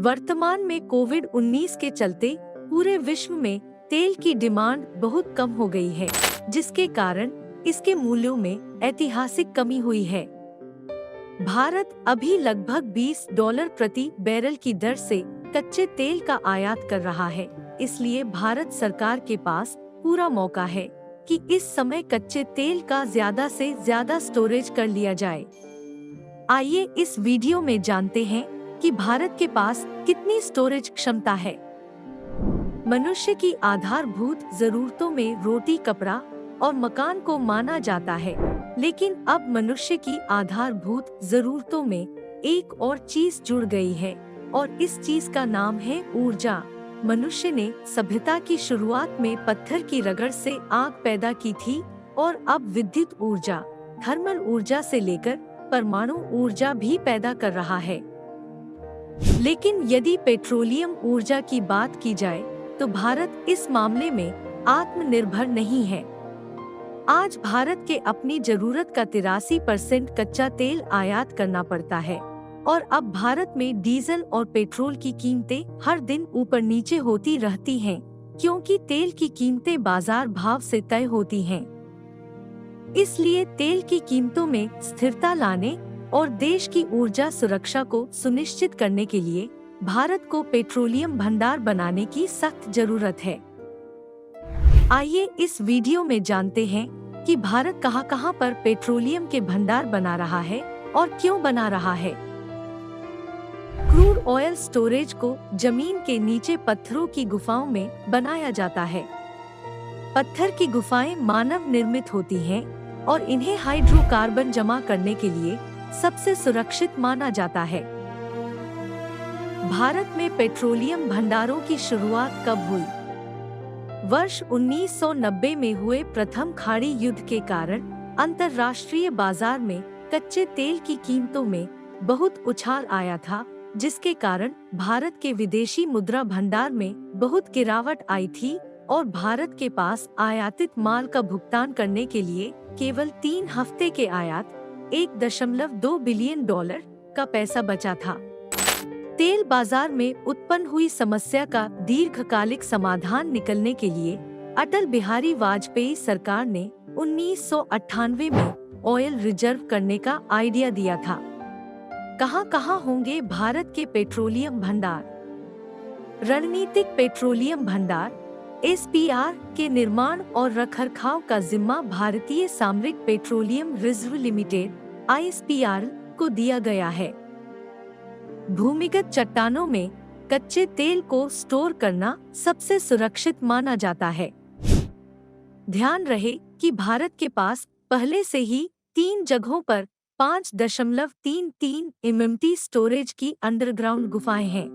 वर्तमान में कोविड-19 के चलते पूरे विश्व में तेल की डिमांड बहुत कम हो गई है, जिसके कारण इसके मूल्यों में ऐतिहासिक कमी हुई है। भारत अभी लगभग $20 प्रति बैरल की दर से कच्चे तेल का आयात कर रहा है। इसलिए भारत सरकार के पास पूरा मौका है कि इस समय कच्चे तेल का ज्यादा से ज्यादा स्टोरेज कर लिया जाए। आइए इस वीडियो में जानते हैं कि भारत के पास कितनी स्टोरेज क्षमता है। मनुष्य की आधारभूत जरूरतों में रोटी, कपड़ा और मकान को माना जाता है, लेकिन अब मनुष्य की आधारभूत जरूरतों में एक और चीज जुड़ गई है और इस चीज का नाम है ऊर्जा। मनुष्य ने सभ्यता की शुरुआत में पत्थर की रगड़ से आग पैदा की थी और अब विद्युत ऊर्जा, थर्मल ऊर्जा से लेकर परमाणु ऊर्जा भी पैदा कर रहा है। लेकिन यदि पेट्रोलियम ऊर्जा की बात की जाए तो भारत इस मामले में आत्मनिर्भर नहीं है। आज भारत के अपनी जरूरत का 83% कच्चा तेल आयात करना पड़ता है और अब भारत में डीजल और पेट्रोल की कीमतें हर दिन ऊपर नीचे होती रहती हैं, क्योंकि तेल की कीमतें बाजार भाव से तय होती हैं। इसलिए तेल की कीमतों में स्थिरता लाने और देश की ऊर्जा सुरक्षा को सुनिश्चित करने के लिए भारत को पेट्रोलियम भंडार बनाने की सख्त जरूरत है। आइए इस वीडियो में जानते हैं कि भारत कहां-कहां पर पेट्रोलियम के भंडार बना रहा है और क्यों बना रहा है। क्रूड ऑयल स्टोरेज को जमीन के नीचे पत्थरों की गुफाओं में बनाया जाता है। पत्थर की गुफाएं मानव निर्मित होती हैं और इन्हें हाइड्रोकार्बन जमा करने के लिए सबसे सुरक्षित माना जाता है। भारत में पेट्रोलियम भंडारों की शुरुआत कब हुई? वर्ष 1990 में हुए प्रथम खाड़ी युद्ध के कारण अंतर्राष्ट्रीय बाजार में कच्चे तेल की कीमतों में बहुत उछाल आया था, जिसके कारण भारत के विदेशी मुद्रा भंडार में बहुत गिरावट आई थी और भारत के पास आयातित माल का भुगतान करने के लिए केवल 3 हफ्ते के आयात $1.2 बिलियन का पैसा बचा था। तेल बाजार में उत्पन्न हुई समस्या का दीर्घकालिक समाधान निकलने के लिए अटल बिहारी वाजपेयी सरकार ने 1998 में ऑयल रिजर्व करने का आइडिया दिया था। कहां-कहां होंगे भारत के पेट्रोलियम भंडार? रणनीतिक पेट्रोलियम भंडार (SPR) के निर्माण और रखरखाव का जिम्मा भारतीय सामरिक पेट्रोलियम रिजर्व लिमिटेड (ISPR) को दिया गया है। भूमिगत चट्टानों में कच्चे तेल को स्टोर करना सबसे सुरक्षित माना जाता है। ध्यान रहे कि भारत के पास पहले से ही 3 जगहों पर 5.33 MMT स्टोरेज की अंडरग्राउंड गुफाएं हैं।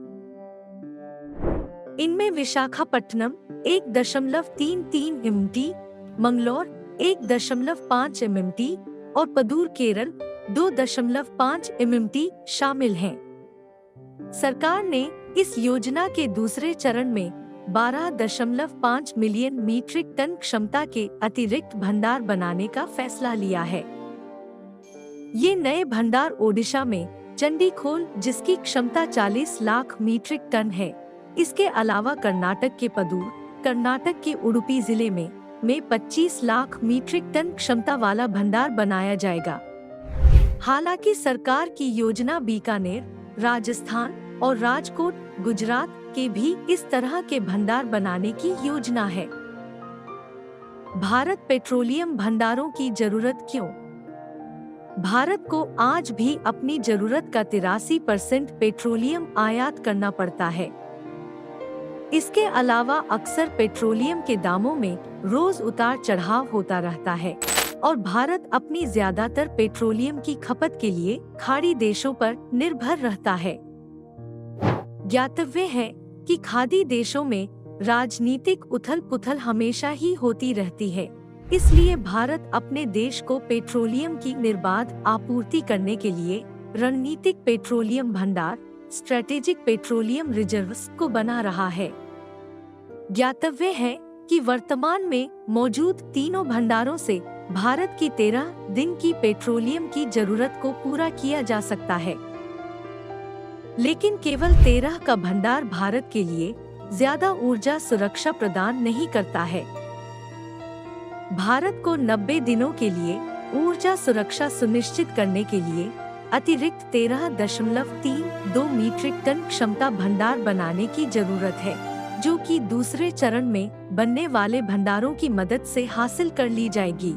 इनमें विशाखापट्टनम 1.33 MMT, मंगलौर 1.5 MMT और पदूर केरल 2.5 MMT शामिल हैं। सरकार ने इस योजना के दूसरे चरण में 12.5 मिलियन मीट्रिक टन क्षमता के अतिरिक्त भंडार बनाने का फैसला लिया है। ये नए भंडार ओडिशा में चंडीखोल, जिसकी क्षमता 40 लाख मीट्रिक टन है। इसके अलावा कर्नाटक के पदूर, कर्नाटक के उडुपी जिले में 25 लाख मीट्रिक टन क्षमता वाला भंडार बनाया जाएगा। हालांकि सरकार की योजना बीकानेर, राजस्थान और राजकोट, गुजरात के भी इस तरह के भंडार बनाने की योजना है। भारत पेट्रोलियम भंडारों की जरूरत क्यों? भारत को आज भी अपनी जरूरत का 83% पेट्रोलियम आयात करना पड़ता है। इसके अलावा अक्सर पेट्रोलियम के दामों में रोज उतार चढ़ाव होता रहता है और भारत अपनी ज्यादातर पेट्रोलियम की खपत के लिए खाड़ी देशों पर निर्भर रहता है। ज्ञातव्य है कि खाड़ी देशों में राजनीतिक उथल-पुथल हमेशा ही होती रहती है। इसलिए भारत अपने देश को पेट्रोलियम की निर्बाध आपूर्ति करने के लिए रणनीतिक पेट्रोलियम भंडार (स्ट्रेटेजिक पेट्रोलियम रिजर्व्स) को बना रहा है। ज्ञातव्य है कि वर्तमान में मौजूद तीनों भंडारों से भारत की 13 दिन की पेट्रोलियम की जरूरत को पूरा किया जा सकता है। लेकिन केवल 13 का भंडार भारत के लिए ज्यादा ऊर्जा सुरक्षा प्रदान नहीं करता है। भारत को 90 दिनों के लिए ऊर्जा सुरक्षा सुनिश्चित करने के लिए अतिरिक्त 13.32 मीट्रिक टन क्षमता भंडार बनाने की जरूरत है, जो कि दूसरे चरण में बनने वाले भंडारों की मदद से हासिल कर ली जाएगी।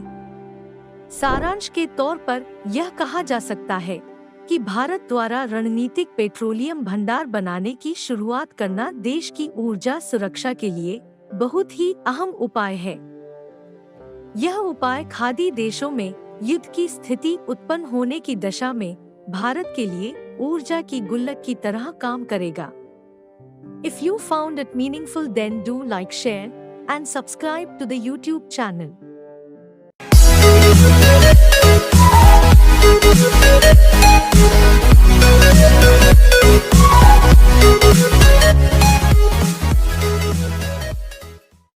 सारांश के तौर पर यह कहा जा सकता है कि भारत द्वारा रणनीतिक पेट्रोलियम भंडार बनाने की शुरुआत करना देश की ऊर्जा सुरक्षा के लिए बहुत ही अहम उपाय है। यह उपाय खाड़ी देशों में युद्ध की स्थिति उत्पन्न होने की दशा में भारत के लिए ऊर्जा की गुल्लक की तरह काम करेगा। If you found it meaningful, then do like, share and subscribe to the YouTube channel.